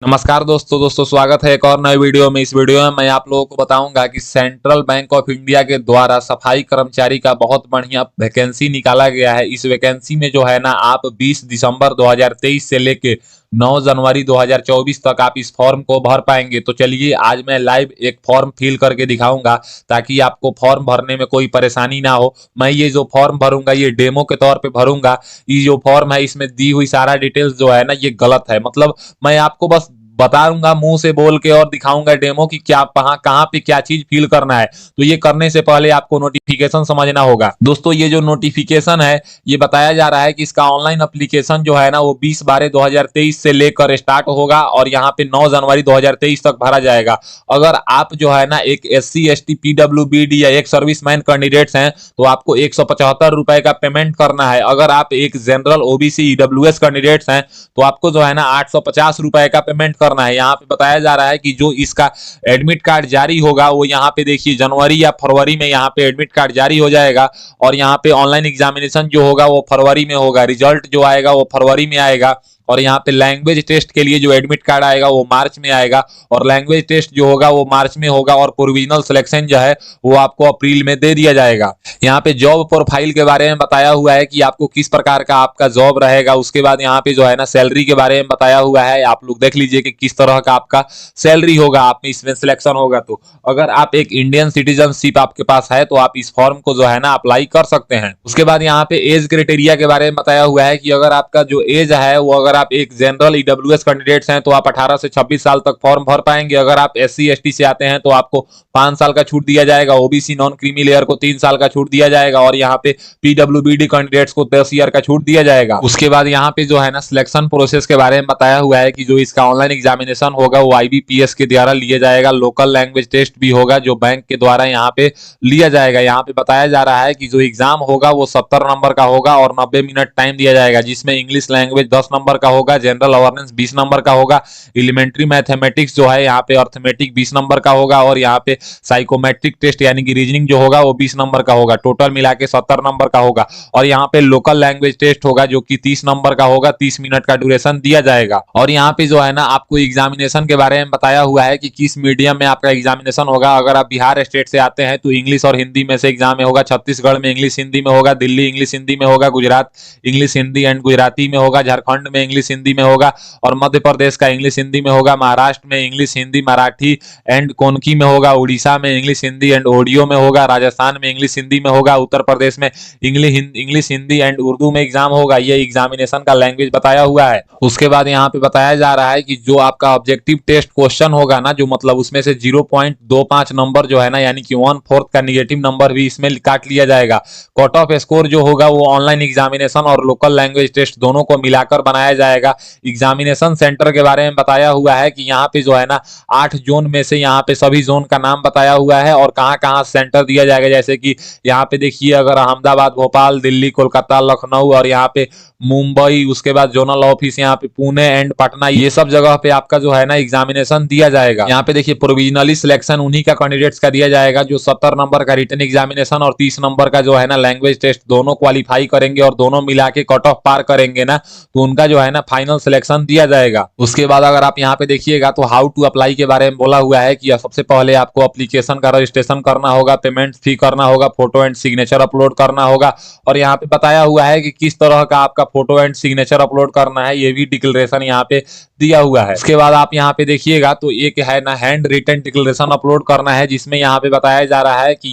नमस्कार दोस्तों स्वागत है एक और नए वीडियो में। इस वीडियो में मैं आप लोगों को बताऊंगा कि सेंट्रल बैंक ऑफ इंडिया के द्वारा सफाई कर्मचारी का बहुत बढ़िया वैकेंसी निकाला गया है। इस वैकेंसी में जो है ना आप 20 दिसंबर 2023 से लेके 9 जनवरी 2024 तक आप इस फॉर्म को भर पाएंगे। तो चलिए आज मैं लाइव एक फॉर्म फिल करके दिखाऊंगा ताकि आपको फॉर्म भरने में कोई परेशानी ना हो। मैं ये जो फॉर्म भरूंगा ये डेमो के तौर पे भरूंगा। ये जो फॉर्म है इसमें दी हुई सारा डिटेल्स जो है ना ये गलत है। मतलब मैं आपको बस बताऊंगा मुंह से बोल के और दिखाऊंगा डेमो की क्या कहाँ पे क्या चीज फिल करना है। तो ये करने से पहले आपको नोटिफिकेशन समझना होगा। दोस्तों ये जो नोटिफिकेशन है ये बताया जा रहा है कि इसका ऑनलाइन एप्लीकेशन जो है ना वो 20/12/2023 से लेकर स्टार्ट होगा और यहाँ पे 9 जनवरी 2023 तक भरा जाएगा। अगर आप जो है ना एक SC ST PWBD या एक सर्विसमैन कैंडिडेट्स हैं तो आपको 175 रुपए का पेमेंट करना है। अगर आप एक जनरल OBC EWS कैंडिडेट्स हैं तो आपको जो है ना 850 रुपए का पेमेंट करना है। यहाँ पे बताया जा रहा है कि जो इसका एडमिट कार्ड जारी होगा वो यहाँ पे देखिए जनवरी या फरवरी में यहाँ पे एडमिट कार्ड जारी हो जाएगा और यहाँ पे ऑनलाइन एग्जामिनेशन जो होगा वो फरवरी में होगा। रिजल्ट जो आएगा वो फरवरी में आएगा और यहाँ पे लैंग्वेज टेस्ट के लिए जो एडमिट कार्ड आएगा वो मार्च में आएगा और लैंग्वेज टेस्ट जो होगा वो मार्च में होगा और प्रोविजनल सिलेक्शन जो है वो आपको अप्रैल में दे दिया जाएगा। यहाँ पे जॉब प्रोफाइल के बारे में बताया हुआ है कि आपको किस प्रकार का आपका जॉब रहेगा। उसके बाद यहाँ पे जो है ना सैलरी के बारे में बताया हुआ है। आप लोग देख लीजिए कि किस तरह का आपका सैलरी होगा आप में इसमें सिलेक्शन होगा। तो अगर आप एक इंडियन सिटीजनशिप आपके पास है तो आप इस फॉर्म को जो है ना अप्लाई कर सकते हैं। उसके बाद यहाँ पे एज क्राइटेरिया के बारे में बताया हुआ है कि अगर आपका जो एज है वो अगर आप एक जनरल EWS कैंडिडेट्स हैं तो आप 18 से 26 साल तक फॉर्म भर पाएंगे। अगर आप SC ST से आते हैं तो आपको 5 साल का छूट दिया जाएगा। OBC नॉन क्रीमी लेयर को 3 साल का छूट दिया जाएगा और यहाँ पे PWBD कैंडिडेट्स को 10 ईयर का छूट दिया जाएगा। उसके बाद यहाँ पे जो है ना सिलेक्शन प्रोसेस के बारे में बताया हुआ है कि जो इसका ऑनलाइन एग्जामिनेशन होगा वो IBPS के द्वारा लिया जाएगा। लोकल लैंग्वेज टेस्ट भी होगा जो बैंक के द्वारा यहाँ पे लिया जाएगा। यहाँ पे बताया जा रहा है कि जो एग्जाम होगा वो 70 नंबर का होगा और 90 मिनट टाइम दिया जाएगा, जिसमें इंग्लिश लैंग्वेज 10 नंबर का होगा, जनरल अवेयरनेस 20 नंबर का होगा, एलिमेंट्री मैथमेटिक्स जो है यहाँ पे अर्थमेटिक 20 नंबर का होगा और यहाँ पे साइकोमेट्रिक टेस्ट यानी कि रीजनिंग जो होगा वो 20 नंबर का होगा। टोटल मिला के 70 नंबर का होगा और यहाँ पे लोकल लैंग्वेज टेस्ट होगा जो कि 30 नंबर का होगा। 30 मिनट का ड्यूरेशन दिया जाएगा और यहाँ पे जो है ना आपको एग्जामिनेशन के बारे में बताया हुआ है कि किस मीडियम में आपका एग्जामिनेशन होगा। अगर आप बिहार स्टेट से आते हैं तो इंग्लिश और हिंदी में से एग्जाम होगा। छत्तीसगढ़ में इंग्लिश हिंदी में होगा, दिल्ली इंग्लिश हिंदी में होगा, गुजरात इंग्लिश हिंदी एंड गुजराती में होगा, झारखंड में इंग्लिश हिंदी में होगा और मध्य प्रदेश का इंग्लिश हिंदी में होगा, महाराष्ट्र में इंग्लिश हिंदी मराठी एंड कोंकणी में होगा, उड़ीसा में इंग्लिश हिंदी एंड ओडियो में होगा, राजस्थान में इंग्लिश हिंदी में होगा, उत्तर प्रदेश में इंग्लिश हिंदी एंड उर्दू में एग्जाम होगा। ये एग्जामिनेशन का लैंग्वेज बताया हुआ है। उसके बाद यहाँ पे बताया जा रहा है कि जो आपका ऑब्जेक्टिव टेस्ट क्वेश्चन होगा ना, जो मतलब उसमें से 0.25 नंबर जो है ना यानी कि 1/4 का निगेटिव नंबर भी इसमें काट लिया जाएगा। कट ऑफ स्कोर जो होगा वो ऑनलाइन एग्जामिनेशन और लोकल लैंग्वेज टेस्ट दोनों को मिलाकर बनाया जाएगा। एग्जामिनेशन सेंटर के बारे में बताया हुआ है कि यहाँ पे जो है ना 8 जोन में से यहाँ पे सभी जोन का नाम बताया हुआ है और कहाँ कहाँ सेंटर दिया जाएगा। जैसे कि यहाँ पे देखिए अगर अहमदाबाद, भोपाल, दिल्ली, कोलकाता, लखनऊ और यहाँ पे मुंबई, उसके बाद जोनल ऑफिस यहाँ पे पुणे एंड पटना, ये सब जगह पे आपका जो है ना एग्जामिनेशन दिया जाएगा। यहाँ पे देखिए प्रोविजनली सिलेक्शन उन्हीं का कैंडिडेट्स का दिया जाएगा जो 70 नंबर का रिटन एग्जामिनेशन और 30 नंबर का जो है ना लैंग्वेज टेस्ट दोनों क्वालिफाई करेंगे और दोनों मिला के कट ऑफ पार करेंगे ना तो उनका जो है ना फाइनल सिलेक्शन दिया जाएगा। उसके बाद अगर आप यहाँ पे देखिएगा तो हाउ टू अप्लाई के बारे में बोला हुआ है कि सबसे पहले आपको एप्लीकेशन का रजिस्ट्रेशन करना होगा, पेमेंट फी करना होगा, फोटो एंड सिग्नेचर अपलोड करना होगा और यहाँ पे बताया हुआ है कि किस तरह का आपका फोटो एंड सिग्नेचर अपलोड करना है। ये भी डिक्लेरेशन यहाँ पे दिया हुआ है। उसके बाद आप यहाँ पे देखिएगा तो एक है ना हैंड रिटन डिक्लेरेशन अपलोड करना है, जिसमें यहाँ पे बताया जा रहा है कि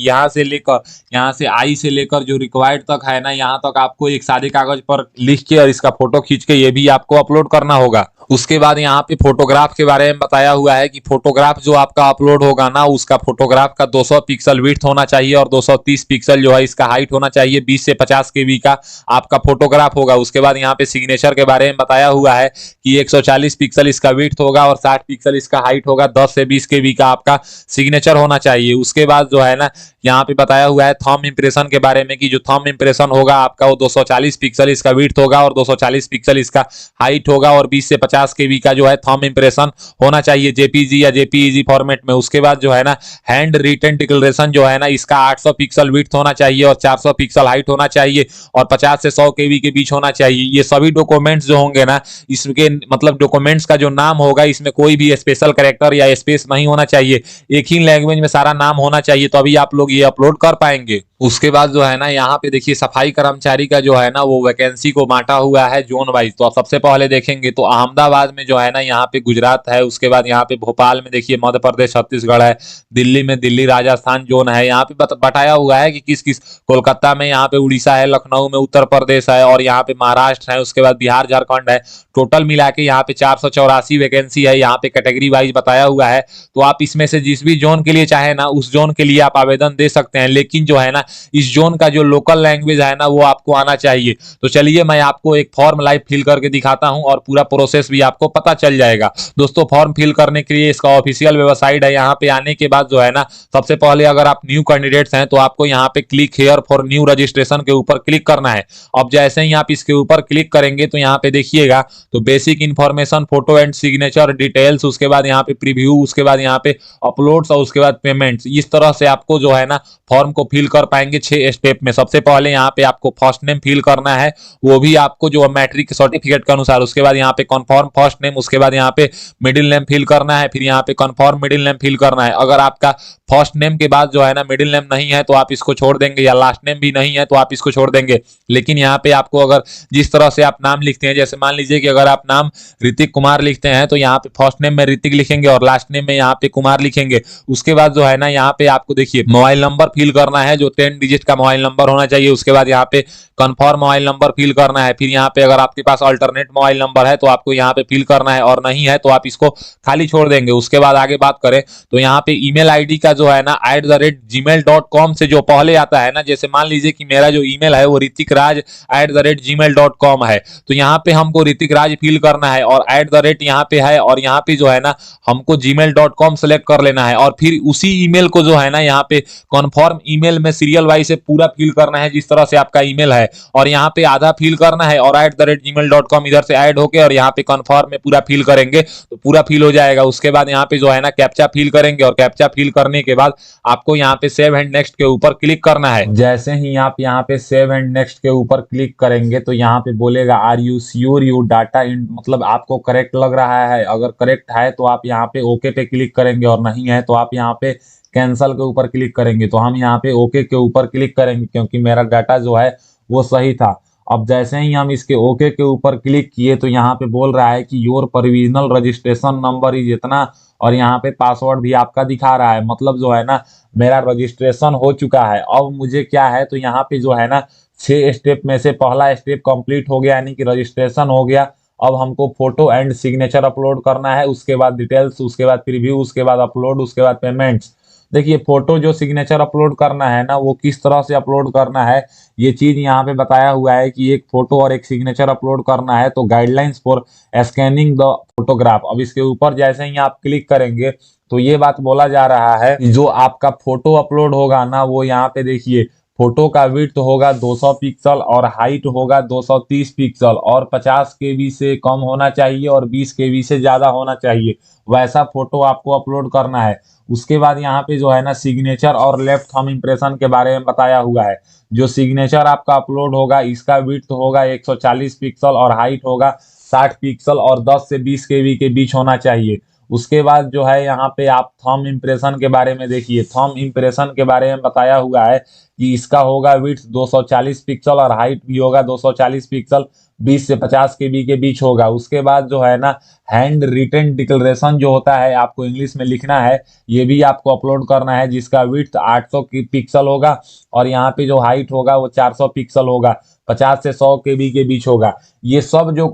यहाँ से आई से लेकर जो रिक्वायर्ड तक है ना यहाँ तक आपको एक सादे कागज पर लिख के और इसका फोटो खींच के ये भी आपको अपलोड करना होगा। उसके बाद यहाँ पे फोटोग्राफ के बारे में बताया हुआ है कि फोटोग्राफ जो आपका अपलोड होगा ना उसका फोटोग्राफ का 200 पिक्सल विड्थ होना चाहिए और 230 पिक्सल जो है इसका हाइट होना चाहिए। 20 से 50 केबी का आपका फोटोग्राफ होगा। उसके बाद यहाँ पे सिग्नेचर के बारे में बताया हुआ है कि 140 पिक्सल इसका विड्थ होगा और 60 पिक्सल इसका हाइट होगा। 10 से 20 केबी का आपका सिग्नेचर होना चाहिए। उसके बाद जो है ना यहाँ पे बताया हुआ है थंब इंप्रेशन के बारे में कि जो थंब इंप्रेशन होगा आपका वो 240 पिक्सल इसका विड्थ होगा और 240 पिक्सल इसका हाइट होगा और 20 से 50 50 केबी का जो है थंब इंप्रेशन होना चाहिए जेपीजी या जेपीईजी फॉर्मेट में। उसके बाद जो है ना हैंड रिटन डिक्लेरेशन जो है ना इसका 800 पिक्सल विड्थ होना चाहिए और 400 पिक्सल हाइट होना चाहिए और 50 से 100 केबी के बीच होना चाहिए। ये सभी डॉक्यूमेंट्स जो होंगे ना इसके मतलब डॉक्यूमेंट्स का जो नाम होगा इसमें कोई भी स्पेशल कैरेक्टर या स्पेस नहीं होना चाहिए, एक ही लैंग्वेज में सारा नाम होना चाहिए, तो अभी आप लोग ये अपलोड कर पाएंगे। उसके बाद जो है ना यहाँ पे देखिए सफाई कर्मचारी का जो है ना वो वैकेंसी को बांटा हुआ है जोन वाइज। तो सबसे पहले देखेंगे तो अहमदाबाद में जो है ना यहाँ पे गुजरात है, उसके बाद यहाँ पे भोपाल में देखिए मध्य प्रदेश छत्तीसगढ़ है, दिल्ली में दिल्ली राजस्थान जोन है, यहाँ पे बताया हुआ है कि किस किस, कोलकाता में यहाँ पे उड़ीसा है, लखनऊ में उत्तर प्रदेश है और यहाँ पे महाराष्ट्र है, उसके बाद बिहार झारखंड है। टोटल मिला के यहाँ पे 484 वैकेंसी है, यहाँ पे कैटेगरी वाइज बताया हुआ है। तो आप इसमें से जिस भी जोन के लिए चाहे ना उस जोन के लिए आप आवेदन दे सकते हैं, लेकिन जो है ना इस जोन का जो लोकल लैंग्वेज है ना वो आपको आना चाहिए। तो चलिए मैं आपको एक फॉर्म लाइव फिल करके दिखाता हूं और पूरा प्रोसेस भी आपको पता चल जाएगा। दोस्तों फॉर्म फिल करने के लिए इसका ऑफिशियल वेबसाइट है, यहाँ पे आने के बाद जो है ना सबसे पहले अगर आप न्यू कैंडिडेट्स हैं तो आपको यहाँ पे click here for new registration के ऊपर क्लिक करना है। अब जैसे ही आप इसके ऊपर क्लिक करेंगे तो यहाँ पे देखिएगा तो basic information, photo and signature details, उसके बाद यहाँ पे प्रीव्यू, उसके बाद यहाँ पे अपलोड्स और उसके बाद पेमेंट्स, इस तरह से आपको जो है ना फॉर्म को फिल कर पाएंगे 6 स्टेप में। सबसे पहले यहाँ पे आपको फर्स्ट नेम फिल करना है, वो भी आपको जो मैट्रिक सर्टिफिकेट के अनुसार। उसके बाद यहाँ पे कन्फर्म फर्स्ट नेम, उसके बाद यहाँ पे मिडिल नेम फिल करना है, फिर यहाँ पे कन्फर्म मिडिल नेम फिल करना है। अगर आपका फर्स्ट नेम के बाद जो है ना मिडिल नेम नहीं है तो आप इसको छोड़ देंगे, या लास्ट नेम भी नहीं है तो आप इसको छोड़ देंगे। लेकिन यहाँ पे आपको अगर जिस तरह से आप नाम लिखते हैं, जैसे मान लीजिए कि अगर आप नाम ऋतिक कुमार लिखते हैं तो यहाँ पे फर्स्ट नेम में ऋतिक लिखेंगे और लास्ट नेम में यहाँ पे कुमार लिखेंगे। उसके बाद जो है ना यहाँ पे आपको देखिए मोबाइल नंबर फिल करना है, जो 10 डिजिट का मोबाइल नंबर होना चाहिए। उसके बाद यहाँ पे कन्फर्म मोबाइल नंबर फिल करना है, फिर यहाँ पे अगर आपके पास अल्टरनेट मोबाइल नंबर है तो आपको यहाँ पे फिल करना है, और नहीं है तो आप इसको खाली छोड़ देंगे। उसके बाद आगे बात करें तो यहाँ पे ईमेल आईडी का जो है ना @gmail.com से जो पहले आता है ना, जैसे मान लीजिए कि मेरा जो ईमेल है वो ritikRaj@gmail.com है, तो यहाँ पे हमको ऋतिक राज फिल करना है और @ यहाँ पे है, और यहाँ पे जो है ना हमको gmail.com सेलेक्ट कर लेना है, और फिर उसी ईमेल को जो है ना यहाँ पे कन्फर्म ईमेल में सीरियल वाइज से पूरा फिल करना है जिस तरह से आपका ईमेल है, और यहाँ पे आधा फिल करना है और @gmail.com इधर से ऐड होके और यहाँ पे कन्फर्म में पूरा फिल करेंगे तो पूरा फिल हो जाएगा। उसके बाद यहाँ पे जो है ना कैप्चा फिल करेंगे और कैप्चा फिल करने के बाद आपको यहाँ पे सेव एंड नेक्स्ट के ऊपर क्लिक करना है। जैसे ही आप यहाँ पे सेव एंड नेक्स्ट के ऊपर क्लिक करेंगे तो यहाँ पे बोलेगा are you sure you data मतलब आपको करेक्ट लग रहा है। अगर करेक्ट है तो आप यहाँ पे ओके पे क्लिक करेंगे, और नहीं है तो आप यहाँ पे कैंसल के ऊपर क्लिक करेंगे। तो हम यहाँ पे ओके के ऊपर क्लिक करेंगे क्योंकि मेरा डाटा जो है वो सही था। अब जैसे ही हम इसके ओके के ऊपर क्लिक किए तो यहाँ पे बोल रहा है कि your provisional registration number is इतना, और यहाँ पे पासवर्ड भी आपका दिखा रहा है, मतलब जो है ना मेरा रजिस्ट्रेशन हो चुका है। अब मुझे क्या है तो यहाँ पे जो है ना 6 स्टेप में से पहला स्टेप कंप्लीट हो गया, यानी कि रजिस्ट्रेशन हो गया। अब हमको फोटो एंड सिग्नेचर अपलोड करना है, उसके बाद डिटेल्स, उसके बाद प्रीव्यू, उसके बाद अपलोड, उसके बाद पेमेंट्स। देखिए फोटो जो सिग्नेचर अपलोड करना है ना वो किस तरह से अपलोड करना है ये चीज यहाँ पे बताया हुआ है कि एक फोटो और एक सिग्नेचर अपलोड करना है। तो guidelines for scanning the photograph, अब इसके ऊपर जैसे ही आप क्लिक करेंगे तो ये बात बोला जा रहा है जो आपका फोटो अपलोड होगा ना वो यहाँ पे देखिए फोटो का विड्थ होगा 200 पिक्सल और हाइट होगा 230 पिक्सल, और 50 केबी से कम होना चाहिए और 20 केबी से ज्यादा होना चाहिए, वैसा फोटो आपको अपलोड करना है। उसके बाद यहाँ पे जो है ना सिग्नेचर और लेफ्ट थंब इंप्रेशन के बारे में बताया हुआ है। जो सिग्नेचर आपका अपलोड होगा इसका विड्थ होगा 140 पिक्सल और हाइट होगा 60 पिक्सल और 10 से 20 केबी के बीच होना चाहिए। उसके बाद जो है यहाँ पे आप थंब इंप्रेशन के बारे में देखिए, थंब इंप्रेशन के बारे में बताया हुआ है कि इसका होगा विड्थ 240 पिक्सल और हाइट भी होगा 240 पिक्सल, 20 से 50 केबी के बीच होगा। उसके बाद जो है ना हैंड रिटन डिक्लेरेशन जो होता है आपको इंग्लिश में लिखना है, ये भी आपको अपलोड करना है, जिसका विड्थ 800 पिक्सल होगा और यहाँ पे जो हाइट होगा वो 400 पिक्सल होगा, 50 से 100 केबी के बीच होगा। ये सब जो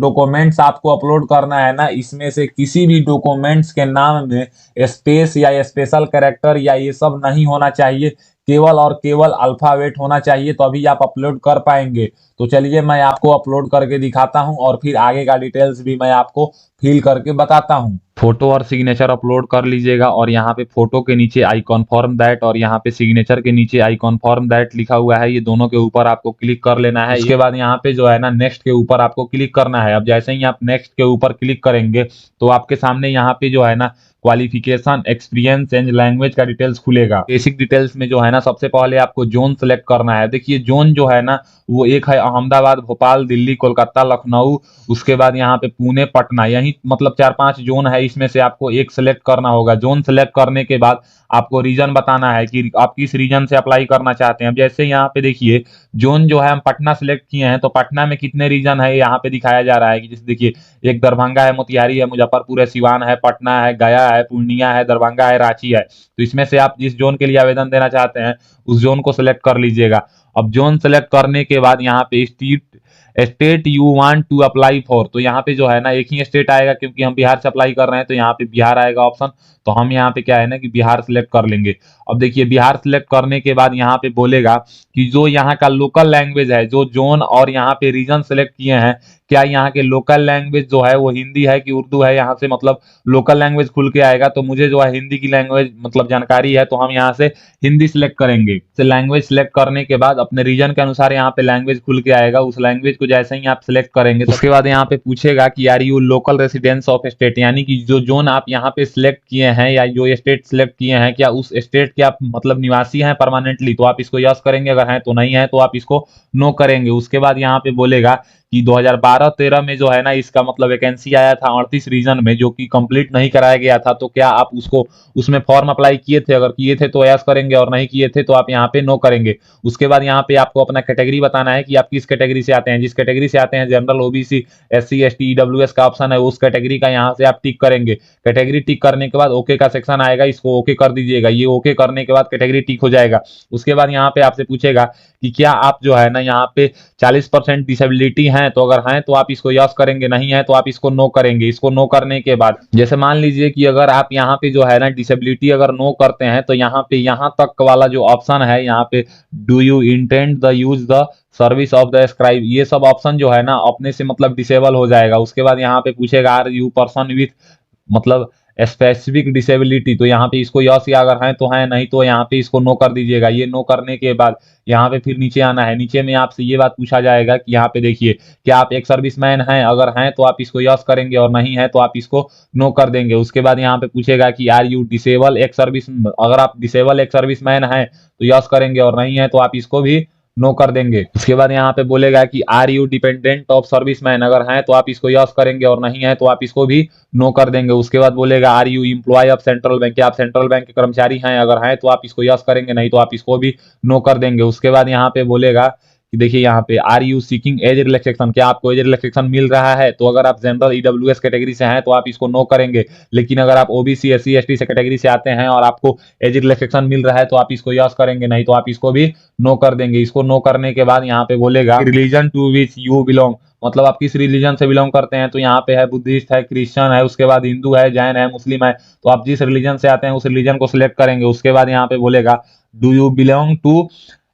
डॉक्यूमेंट्स आपको अपलोड करना है ना, इसमें से किसी भी डॉक्यूमेंट्स के नाम में स्पेस या स्पेशल कैरेक्टर या ये सब नहीं होना चाहिए, केवल और केवल अल्फाबेट होना चाहिए, तो अभी आप अपलोड कर पाएंगे। तो चलिए मैं आपको अपलोड करके दिखाता हूं और फिर आगे का डिटेल्स भी मैं आपको फिल करके बताता हूं। फोटो और सिग्नेचर अपलोड कर लीजिएगा और यहाँ पे फोटो के नीचे आई कन्फर्म दैट और यहाँ पे सिग्नेचर के नीचे आई कन्फर्म दैट लिखा हुआ है, ये दोनों के ऊपर आपको क्लिक कर लेना है। इसके बाद यहाँ पे जो है ना नेक्स्ट के ऊपर आपको क्लिक करना है। अब जैसे ही आप नेक्स्ट के ऊपर क्लिक करेंगे तो आपके सामने यहाँ पे जो है ना क्वालिफिकेशन, एक्सपीरियंस एंड लैंग्वेज का डिटेल्स खुलेगा। बेसिक डिटेल्स में जो है ना सबसे पहले आपको जोन सेलेक्ट करना है। देखिए जोन जो है ना वो एक है अहमदाबाद, भोपाल, दिल्ली, कोलकाता, लखनऊ, उसके बाद यहाँ पे पुणे, पटना, यही मतलब 4-5 जोन है, इसमें से आपको एक सेलेक्ट करना होगा। जोन सेलेक्ट करने के बाद आपको रीजन बताना है कि आप किस रीजन से अप्लाई करना चाहते हैं। अब जैसे यहाँ पे देखिए जोन जो है हम पटना सेलेक्ट किए हैं, तो पटना में कितने रीजन है यहाँ पे दिखाया जा रहा है कि जैसे देखिए एक दरभंगा है, मोतिहारी है, मुजफ्फरपुर है, सिवान है, पटना है, गया है, पूर्णिया है, दरभंगा है, रांची है। तो इसमें से आप जिस जोन के लिए आवेदन देना चाहते हैं उस जोन को सिलेक्ट कर लीजिएगा। अब जोन सेलेक्ट करने के बाद यहाँ पे state you want to apply for, तो यहाँ पे जो है ना एक ही स्टेट आएगा, क्योंकि हम बिहार से अप्लाई कर रहे हैं तो यहाँ पे बिहार आएगा ऑप्शन। तो हम यहाँ पे क्या है ना कि बिहार सिलेक्ट कर लेंगे। अब देखिए बिहार सिलेक्ट करने के बाद यहाँ पे बोलेगा कि जो यहाँ का लोकल लैंग्वेज है, जो जोन और यहाँ पे रीजन सेलेक्ट किए हैं, क्या यहाँ के लोकल लैंग्वेज जो है वो हिंदी है कि उर्दू है। यहाँ से मतलब लोकल लैंग्वेज खुल के आएगा, तो मुझे जो है हिंदी की लैंग्वेज मतलब जानकारी है, तो हम यहाँ से हिंदी सिलेक्ट करेंगे। तो लैंग्वेज सिलेक्ट करने के बाद अपने रीजन के अनुसार यहाँ पे लैंग्वेज खुल के आएगा। उस लैंग्वेज को जैसे ही आप सिलेक्ट करेंगे तो उसके बाद यहाँ पे पूछेगा कि are you local residence of state, यानी कि जो जोन आप यहाँ पे सिलेक्ट किए हैं या जो स्टेट सिलेक्ट किए हैं, क्या उस स्टेट के आप मतलब निवासी हैं परमानेंटली, तो आप इसको यस करेंगे। अगर हैं तो नहीं है तो आप इसको नो करेंगे। उसके बाद यहाँ पे बोलेगा कि 2012-13 में जो है ना इसका मतलब वैकेंसी आया था 38 रीजन में, जो कि कंप्लीट नहीं कराया गया था, तो क्या आप उसको उसमें फॉर्म अप्लाई किए थे। अगर किए थे तो यस करेंगे और नहीं किए थे तो आप यहाँ पे नो करेंगे। उसके बाद यहाँ पे आपको अपना कैटेगरी बताना है कि आप किस कैटेगरी से आते हैं। जिस कैटेगरी से आते हैं, general, OBC, SC, ST, EWS का ऑप्शन है, उस कैटेगरी का यहाँ से आप टिक करेंगे। कैटेगरी टिक करने के बाद ओके का सेक्शन आएगा, इसको ओके कर दीजिएगा। ये ओके करने के बाद कैटेगरी टिक हो जाएगा। उसके बाद यहाँ पे आपसे पूछेगा कि क्या आप जो है ना यहाँ पे 40% डिसेबिलिटी हैं, तो अगर हैं तो आप इसको यस करेंगे, नहीं है तो आप इसको नो करेंगे। इसको नो करने के बाद जैसे मान लीजिए कि अगर आप यहाँ पे जो है ना डिसेबिलिटी अगर नो करते हैं, तो यहाँ पे यहाँ तक वाला जो ऑप्शन है, यहाँ पे do you intend the use the service of the scribe, ये सब ऑप्शन जो है ना अपने से मतलब डिसेबल हो जाएगा। उसके बाद यहाँ पे पूछेगा आर यू पर्सन विथ मतलब स्पेसिफिक डिसेबिलिटी, तो यहाँ पे इसको यस या अगर है तो है, नहीं तो यहाँ पे इसको नो कर दीजिएगा। ये नो करने के बाद यहाँ पे फिर नीचे आना है। नीचे में आपसे ये बात पूछा जाएगा कि यहाँ पे देखिए क्या आप एक सर्विसमैन हैं। अगर हैं तो आप इसको यस करेंगे और नहीं है तो आप इसको नो कर देंगे। उसके बाद यहाँ पे पूछेगा कि आर यू डिसेबल एक सर्विस, अगर आप डिसेबल एक सर्विसमैन हैं तो यस करेंगे और नहीं है तो आप इसको भी नो कर देंगे। उसके बाद यहाँ पे बोलेगा कि are you dependent of serviceman, अगर हैं तो आप इसको यस करेंगे और नहीं है तो आप इसको भी नो कर देंगे। उसके बाद बोलेगा are you employ of central bank, क्या आप सेंट्रल बैंक के कर्मचारी हैं। अगर हैं तो आप इसको यस करेंगे, नहीं तो आप इसको भी नो कर देंगे। उसके बाद यहाँ पे बोलेगा कि देखिए यहाँ पे are you seeking age relaxation, क्या आपको एज रिलैक्सेशन मिल रहा है। तो अगर आप जनरल ईडब्ल्यूएस कैटेगरी से हैं तो आप इसको नो करेंगे, लेकिन अगर आप ओबीसी, एससी, एसटी से कैटेगरी से आते हैं और आपको एज रिलैक्सेशन मिल रहा है तो आप इसको यस करेंगे, नहीं तो आप इसको भी नो कर देंगे। इसको नो करने के बाद यहाँ पे बोलेगा religion to which you belong, मतलब आप किस रिलीजन से बिलोंग करते हैं। तो यहाँ पे है बुद्धिस्ट है, क्रिश्चियन है, उसके बाद हिंदू है, जैन है, मुस्लिम है। तो आप जिस रिलीजन से आते हैं उस रिलीजन को सिलेक्ट करेंगे। उसके बाद यहाँ पे बोलेगा do you belong to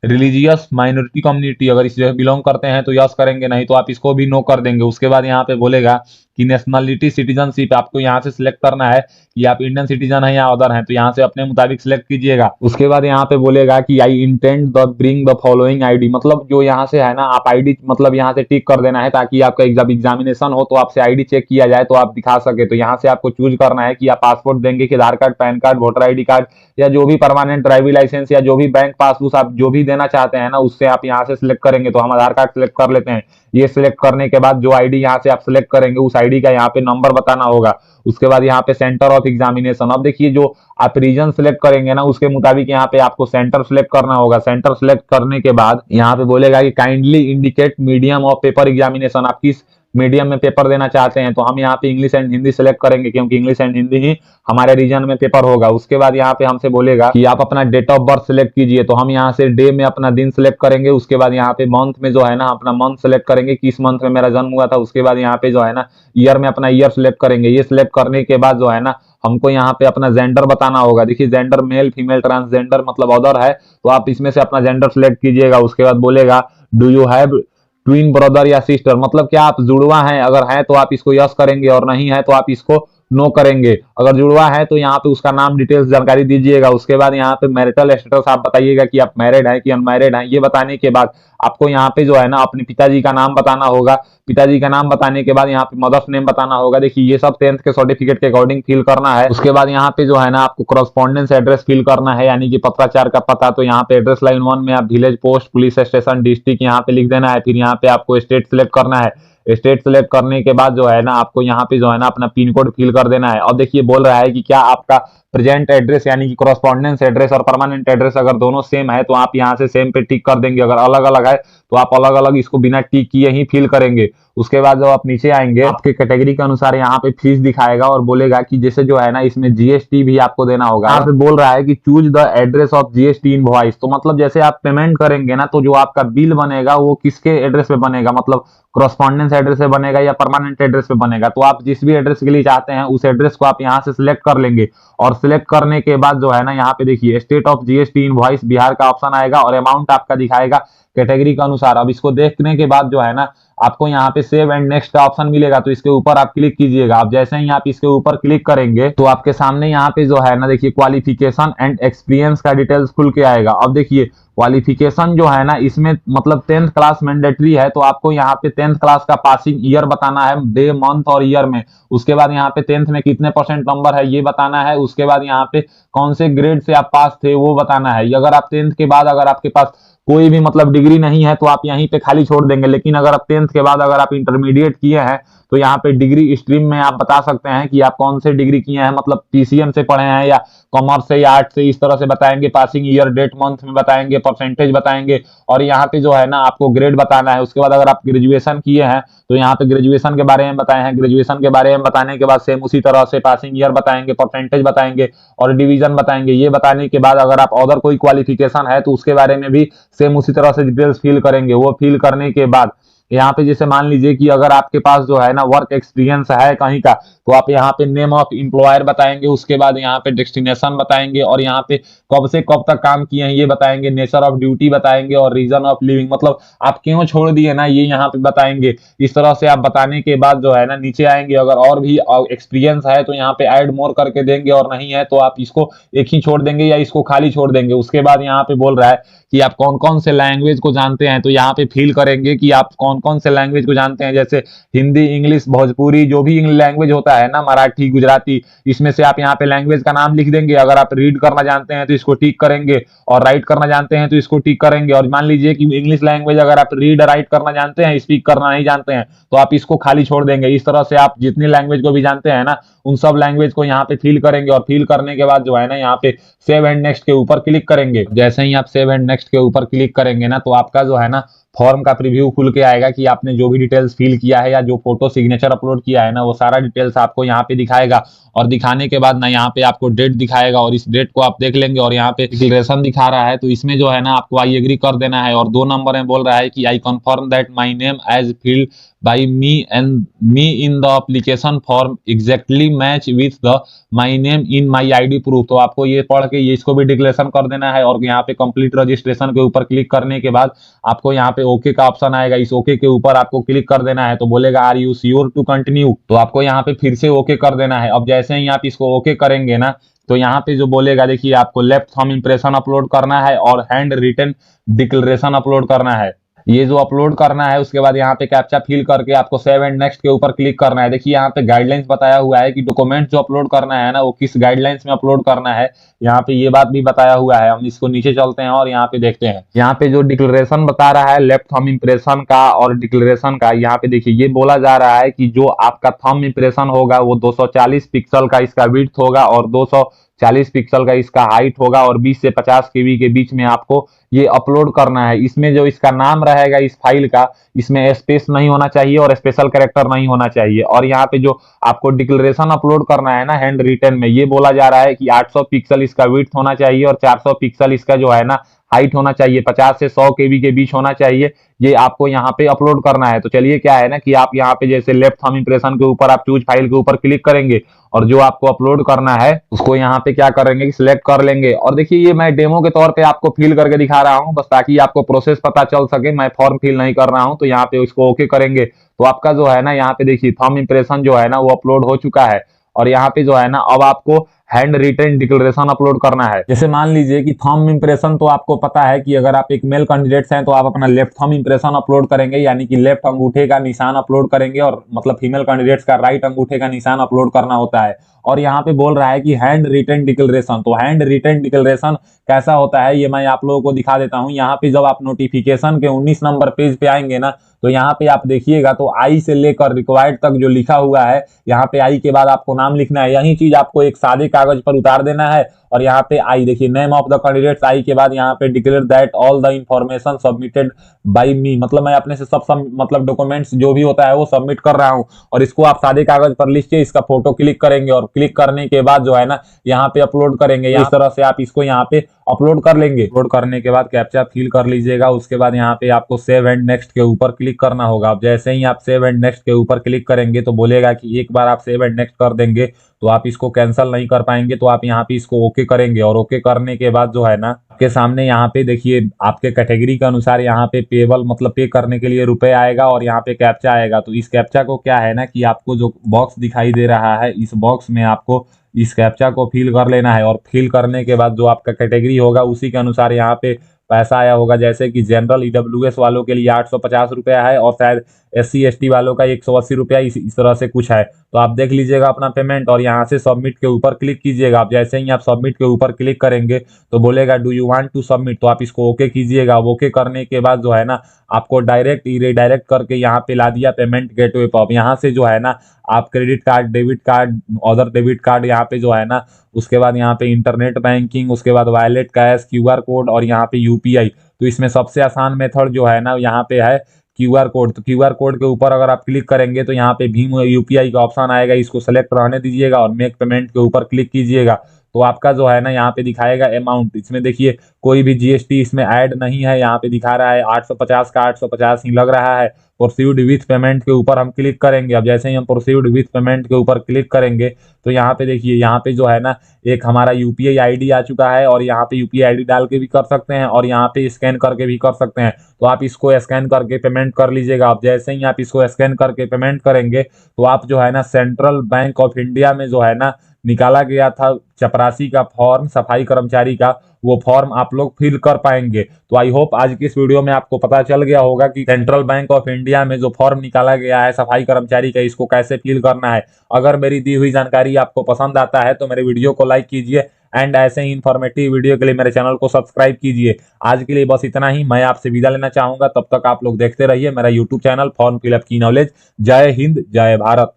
religious minority community, अगर इस जगह बिलोंग करते हैं तो यस करेंगे, नहीं तो आप इसको भी नो कर देंगे। उसके बाद यहाँ पे बोलेगा कि नेशनलिटी सिटीजनशिप, आपको यहाँ से सिलेक्ट करना है कि आप इंडियन सिटीजन है या अदर हैं, तो यहाँ से अपने मुताबिक सिलेक्ट कीजिएगा। उसके बाद यहाँ पे बोलेगा कि I intend the bring the following ID, मतलब जो यहाँ से है ना आप आईडी मतलब यहाँ से टिक कर देना है, ताकि आपका एग्जामिनेशन हो तो आपसे आईडी चेक किया जाए तो आप दिखा सके। तो यहाँ से आपको चूज करना है कि आप पासपोर्ट देंगे कि Aadhaar card, PAN card, voter ID card या जो भी परमानेंट ड्राइविंग लाइसेंस या जो भी बैंक पासबुक आप जो भी देना चाहते हैं ना उससे आप यहाँ से सिलेक्ट करेंगे। तो हम आधार कार्ड सिलेक्ट कर लेते हैं। ये सिलेक्ट करने के बाद जो आईडी यहाँ से आप सिलेक्ट करेंगे उस आईडी का यहाँ पे नंबर बताना होगा। उसके बाद यहाँ पे सेंटर ऑफ एग्जामिनेशन, अब देखिए जो आप रीजन सिलेक्ट करेंगे ना उसके मुताबिक यहाँ पे आपको सेंटर सिलेक्ट करना होगा। सेंटर सिलेक्ट करने के बाद यहाँ पे बोलेगा कि kindly indicate medium of paper examination, आप किस मीडियम में पेपर देना चाहते हैं। तो हम यहाँ पे इंग्लिश एंड हिंदी सिलेक्ट करेंगे, क्योंकि इंग्लिश एंड हिंदी ही हमारे रीजन में पेपर होगा। उसके बाद यहाँ पे हमसे बोलेगा कि आप अपना डेट ऑफ बर्थ सिलेक्ट कीजिए। तो हम यहाँ से डे में अपना दिन सिलेक्ट करेंगे। उसके बाद यहाँ पे मंथ में जो है ना अपना मंथ सिलेक्ट करेंगे, किस मंथ में मेरा जन्म हुआ था। उसके बाद यहाँ पे जो है ना ईयर में अपना ईयर सिलेक्ट करेंगे। ये सिलेक्ट करने के बाद जो है ना हमको यहाँ पे अपना जेंडर बताना होगा। देखिए जेंडर मेल, फीमेल, ट्रांसजेंडर मतलब अदर है, तो आप इसमें से अपना जेंडर सिलेक्ट कीजिएगा। उसके बाद बोलेगा do you have twin brother या सिस्टर, मतलब क्या आप जुड़वा हैं। अगर हैं तो आप इसको यस करेंगे और नहीं है तो आप इसको नो करेंगे। अगर जुड़वा है तो यहाँ पे उसका नाम डिटेल्स जानकारी दीजिएगा। उसके बाद यहाँ पे मैरिटल स्टेटस आप बताइएगा कि आप मैरिड हैं कि अनमैरिड हैं। ये बताने के बाद आपको यहाँ पे जो है ना अपने पिताजी का नाम बताना होगा। पिताजी का नाम बताने के बाद यहाँ पे मदर्स नेम बताना होगा। देखिए ये सब 10th के सर्टिफिकेट के अकॉर्डिंग फिल करना है। उसके बाद यहाँ पे जो है ना आपको करस्पॉन्डेंस एड्रेस फिल करना है, यानी कि पत्राचार का पता। तो यहाँ पे एड्रेस लाइन 1 में आप village, post, police station, district यहाँ पे लिख देना है। फिर यहाँ पे आपको स्टेट सिलेक्ट करना है। स्टेट सिलेक्ट करने के बाद जो है ना आपको यहाँ पे जो है ना अपना पिन कोड फिल कर देना है। और देखिए बोल रहा है कि क्या आपका प्रेजेंट एड्रेस यानी कि कॉरेस्पॉन्डेंस एड्रेस और परमानेंट एड्रेस अगर दोनों सेम है तो आप यहाँ से सेम पे टिक कर देंगे। अगर अलग अलग है तो आप अलग अलग इसको बिना टिक किए ही फिल करेंगे। उसके बाद जब आप नीचे आएंगे आपके कैटेगरी के अनुसार यहाँ पे फीस दिखाएगा और बोलेगा कि जैसे जो है ना इसमें जीएसटी भी आपको देना होगा। यहाँ पे बोल रहा है कि choose the address of GST invoice. तो मतलब जैसे आप पेमेंट करेंगे ना तो जो आपका बिल बनेगा वो किसके एड्रेस पे बनेगा, मतलब कॉरेस्पॉन्डेंस एड्रेस पे बनेगा या परमानेंट एड्रेस पे बनेगा। तो आप जिस भी एड्रेस के लिए चाहते हैं उस एड्रेस को आप यहाँ से सिलेक्ट कर लेंगे। और सिलेक्ट करने के बाद जो है ना यहाँ पे देखिए state of GST invoice Bihar का ऑप्शन आएगा और अमाउंट आपका दिखाएगा कैटेगरी के अनुसार। अब इसको देखने के बाद जो है ना आपको यहाँ पे सेव एंड नेक्स्ट का ऑप्शन मिलेगा, तो इसके ऊपर आप क्लिक कीजिएगा। अब जैसे ही आप इसके ऊपर क्लिक करेंगे तो आपके सामने यहाँ पे जो है ना देखिए क्वालिफिकेशन एंड एक्सपीरियंस का डिटेल्स खुल के आएगा। अब देखिए क्वालिफिकेशन जो है ना इसमें मतलब 10th क्लास मैंडेटरी है, तो आपको यहाँ पे 10th क्लास का पासिंग ईयर बताना है, डे, मंथ और ईयर में। उसके बाद यहाँ पे 10th में कितने परसेंट नंबर है ये बताना है। उसके बाद यहाँ पे कौन से ग्रेड से आप पास थे वो बताना है। अगर आप 10th के बाद अगर आपके पास कोई भी मतलब डिग्री नहीं है तो आप यहीं पे खाली छोड़ देंगे। लेकिन अगर आप 10th के बाद अगर आप इंटरमीडिएट किए हैं तो यहाँ पे डिग्री स्ट्रीम में आप बता सकते हैं कि आप कौन से डिग्री किए हैं, मतलब पीसीएम से पढ़े हैं या कॉमर्स से या आर्ट से, इस तरह से बताएंगे। पासिंग ईयर, डेट, मंथ में बताएंगे, परसेंटेज बताएंगे और यहाँ पे जो है ना आपको ग्रेड बताना है। उसके बाद अगर आप ग्रेजुएशन किए हैं तो यहाँ पे ग्रेजुएशन के बारे में बताए हैं। ग्रेजुएशन के बारे में बताने के बाद सेम उसी तरह से पासिंग ईयर बताएंगे, परसेंटेज बताएंगे और डिवीजन बताएंगे। ये बताने के बाद अगर आप अदर कोई क्वालिफिकेशन है तो उसके बारे में भी सेम उसी तरह से डिटेल्स फिल करेंगे। वो फिल करने के बाद यहाँ पे जैसे मान लीजिए कि अगर आपके पास जो है ना वर्क एक्सपीरियंस है कहीं का तो आप यहाँ पे नेम ऑफ एम्प्लॉयर बताएंगे। उसके बाद यहाँ पे डेस्टिनेशन बताएंगे और यहाँ पे कब से कब तक काम किए हैं ये बताएंगे। नेचर ऑफ ड्यूटी बताएंगे और रीजन ऑफ लिविंग, मतलब आप क्यों छोड़ दिए ना ये यहाँ पे बताएंगे। इस तरह से आप बताने के बाद जो है ना नीचे आएंगे। अगर और भी एक्सपीरियंस है तो यहाँ पे ऐड मोर करके देंगे और नहीं है तो आप इसको एक ही छोड़ देंगे या इसको खाली छोड़ देंगे। उसके बाद यहाँ पे बोल रहा है कि आप कौन कौन से लैंग्वेज को जानते हैं, तो यहाँ पे फिल करेंगे कि आप कौन कौन से लैंग्वेज को जानते हैं। जैसे हिंदी, इंग्लिश, भोजपुरी, जो भी लैंग्वेज होता है ना, मराठी, गुजराती, इसमें से आप यहाँ पे लैंग्वेज का नाम लिख देंगे। अगर आप रीड करना जानते हैं तो इसको टिक करेंगे और राइट करना जानते हैं तो इसको टिक करेंगे। और मान लीजिए कि इंग्लिश लैंग्वेज अगर आप रीड राइट करना जानते हैं, स्पीक करना नहीं जानते हैं तो आप इसको खाली छोड़ देंगे। इस तरह से आप जितनी लैंग्वेज को भी जानते हैं ना उन सब लैंग्वेज को यहाँ पे फिल करेंगे और फिल करने के बाद जो है ना यहाँ पे सेव एंड नेक्स्ट के ऊपर क्लिक करेंगे। जैसे ही आप सेव एंड नेक्स्ट के ऊपर क्लिक करेंगे ना तो आपका जो है ना फॉर्म का प्रीव्यू खुल के आएगा कि आपने जो भी डिटेल्स फिल किया है या जो फोटो सिग्नेचर अपलोड किया है ना वो सारा डिटेल्स आपको यहाँ पे दिखाएगा। और दिखाने के बाद ना यहाँ पे आपको डेट दिखाएगा और इस डेट को आप देख लेंगे। और यहाँ पे डिक्लेरेशन दिखा रहा है तो इसमें जो है ना आपको आई एग्री कर देना है। और 2 नंबर में बोल रहा है कि I confirm that my name as filled by me in the application form exactly match with the my name in my ID proof। तो आपको ये पढ़ के ये इसको भी डिक्लेरेशन कर देना है। और यहाँ पे कंप्लीट रजिस्ट्रेशन के ऊपर क्लिक करने के बाद आपको यहाँ पे ओके का ऑप्शन आएगा। इस ओके के ऊपर आपको क्लिक कर देना है। तो बोलेगा are you sure to continue, तो आपको यहाँ पे फिर से ओके कर देना है। अब जैसे ही आप इसको ओके करेंगे ना तो यहाँ पे जो बोलेगा देखिए आपको लेफ्ट थंब इंप्रेशन अपलोड करना है और हैंड रिटन डिक्लेरेशन अपलोड करना है। ये जो अपलोड करना है उसके बाद यहाँ पे कैप्चा फिल करके आपको सेव एंड नेक्स्ट के ऊपर क्लिक करना है। देखिए यहाँ पे गाइडलाइंस बताया हुआ है कि डॉक्यूमेंट जो अपलोड करना है ना वो किस गाइडलाइंस में अपलोड करना है। यहाँ पे ये बात भी बताया हुआ है। हम इसको नीचे चलते हैं और यहाँ पे देखते हैं। यहाँ पे जो डिक्लेरेशन बता रहा है लेफ्ट थंब इंप्रेशन का और डिक्लेरेशन का, यहाँ पे देखिए ये बोला जा रहा है कि जो आपका थंब इंप्रेशन होगा वो 240 पिक्सल का इसका विड्थ होगा और 240 पिक्सल का इसका हाइट होगा और 20 से 50 केबी के बीच में आपको ये अपलोड करना है। इसमें जो इसका नाम रहेगा इस फाइल का, इसमें स्पेस नहीं होना चाहिए और स्पेशल कैरेक्टर नहीं होना चाहिए। और यहाँ पे जो आपको डिक्लेरेशन अपलोड करना है ना हैंड रिटन में, ये बोला जा रहा है कि 800 पिक्सल इसका विड्थ होना चाहिए और 400 पिक्सल इसका जो है ना हाइट होना चाहिए, 50 से 100 केबी के बीच होना चाहिए। ये आपको यहाँ पे अपलोड करना है। तो चलिए क्या है ना कि आप यहाँ पे जैसे लेफ्ट थंब इंप्रेशन के ऊपर आप चूज फाइल के ऊपर क्लिक करेंगे और जो आपको अपलोड करना है उसको यहाँ पे क्या करेंगे सिलेक्ट कर लेंगे। और देखिए ये मैं डेमो के तौर पे आपको फिल करके दिखा रहा हूँ बस ताकि आपको प्रोसेस पता चल सके। मैं फॉर्म फिल नहीं कर रहा हूँ। तो यहाँ पे इसको ओके करेंगे तो आपका जो है ना यहाँ पे देखिए थंब इंप्रेशन जो है ना वो अपलोड हो चुका है। और यहाँ पे जो है ना अब आपको हैंड रिटन डिक्लेरेशन अपलोड करना है। जैसे मान लीजिए कि थंब इंप्रेशन, तो आपको पता है कि अगर आप एक मेल कैंडिडेट्स हैं तो आप अपना लेफ्ट थंब इंप्रेशन अपलोड करेंगे, यानी कि लेफ्ट अंगूठे का निशान अपलोड करेंगे, और मतलब फीमेल कैंडिडेट्स का राइट अंगूठे का निशान अपलोड करना होता है। और यहाँ पे बोल रहा है कि हैंड रिटन डिक्लेरेशन, तो हैंड रिटन डिक्लेरेशन कैसा होता है ये मैं आप लोगों को दिखा देता हूँ। यहाँ पे जब आप नोटिफिकेशन के 19 नंबर पेज पे आएंगे ना, तो यहाँ पे आप देखिएगा तो आई से लेकर रिक्वायर्ड तक जो लिखा हुआ है, यहाँ पे आई के बाद आपको नाम लिखना है। यही चीज आपको एक सादे कागज पर उतार देना है और यहाँ पे आई देखिए, name of the candidates, I के बाद यहाँ पे declare that all the information submitted by me, मतलब मैं अपने से सब मतलब डॉक्यूमेंट्स जो भी होता है वो सबमिट कर रहा हूँ। और इसको आप सादे कागज पर लिख के इसका फोटो क्लिक करेंगे और क्लिक करने के बाद जो है ना यहाँ पे अपलोड करेंगे। इस तरह से आप इसको यहाँ पे अपलोड कर लेंगे। अपलोड करने के बाद कैप्चा फिल कर लीजिएगा। उसके बाद यहाँ पे आपको सेव एंड नेक्स्ट के ऊपर क्लिक करना होगा। अब जैसे ही आप सेव एंड नेक्स्ट के ऊपर क्लिक करेंगे तो बोलेगा कि एक बार आप सेव एंड नेक्स्ट कर देंगे तो आप इसको कैंसिल नहीं कर पाएंगे, तो आप यहाँ पे इसको ओके करेंगे। और ओके करने के बाद जो है ना आपके सामने यहाँ पे देखिए आपके कैटेगरी के अनुसार यहाँ पे पेबल मतलब पे करने के लिए रुपए आएगा और यहाँ पे कैप्चा आएगा। तो इस कैप्चा को क्या है ना कि आपको जो बॉक्स दिखाई दे रहा है इस बॉक्स में आपको इस कैप्चा को फिल कर लेना है। और फिल करने के बाद जो आपका कैटेगरी होगा उसी के अनुसार यहाँ पे पैसा आया होगा। जैसे कि जनरल ईडब्ल्यूएस वालों के लिए 850 रुपया है और शायद SC ST वालों का 180 रुपया, इस तरह से कुछ है। तो आप देख लीजिएगा अपना पेमेंट और यहाँ से सबमिट के ऊपर क्लिक कीजिएगा। आप जैसे ही आप सबमिट के ऊपर क्लिक करेंगे तो बोलेगा do you want to submit, तो आप इसको ओके कीजिएगा। ओके करने के बाद जो है ना आपको डायरेक्ट रिडायरेक्ट करके यहाँ पे ला दिया पेमेंट गेटवे पर। अब यहाँ से जो है ना आप credit card, debit card, other debit card यहाँ पे जो है ना, उसके बाद यहाँ पे इंटरनेट बैंकिंग, उसके बाद वॉलेट, कैश, QR कोड और यहाँ पे UPI। तो इसमें सबसे आसान मेथड जो है ना यहाँ पे है QR कोड। तो QR कोड के ऊपर अगर आप क्लिक करेंगे तो यहाँ पे भीम UPI का ऑप्शन आएगा, इसको सेलेक्ट रहने दीजिएगा और मेक पेमेंट के ऊपर क्लिक कीजिएगा। तो आपका जो है ना यहाँ पे दिखाएगा अमाउंट, इसमें देखिए कोई भी GST इसमें ऐड नहीं है। यहाँ पे दिखा रहा है 850 का 850 ही लग रहा है। प्रोसीड विथ पेमेंट के ऊपर हम क्लिक करेंगे। अब जैसे ही हम प्रोसीड विथ पेमेंट के ऊपर क्लिक करेंगे तो यहाँ पे देखिए यहाँ पे जो है ना एक हमारा UPI ID आ चुका है और यहाँ पे UPI ID डाल के भी कर सकते हैं और यहाँ पे स्कैन करके भी कर सकते हैं। तो आप इसको स्कैन करके पेमेंट कर लीजिएगा। अब जैसे ही आप इसको स्कैन करके पेमेंट करेंगे तो आप जो है ना सेंट्रल बैंक ऑफ इंडिया में जो है ना निकाला गया था चपरासी का फॉर्म, सफाई कर्मचारी का, वो फॉर्म आप लोग फिल कर पाएंगे। तो आई होप आज की इस वीडियो में आपको पता चल गया होगा कि सेंट्रल बैंक ऑफ इंडिया में जो फॉर्म निकाला गया है सफाई कर्मचारी का, इसको कैसे फिल करना है। अगर मेरी दी हुई जानकारी आपको पसंद आता है तो मेरे वीडियो को लाइक कीजिए एंड ऐसे ही इन्फॉर्मेटिव वीडियो के लिए मेरे चैनल को सब्सक्राइब कीजिए। आज के लिए बस इतना ही, मैं आपसे विदा लेना चाहूंगा। तब तक आप लोग देखते रहिए मेरा यूट्यूब चैनल फॉर्म फिलअप की नॉलेज। जय हिंद, जय भारत।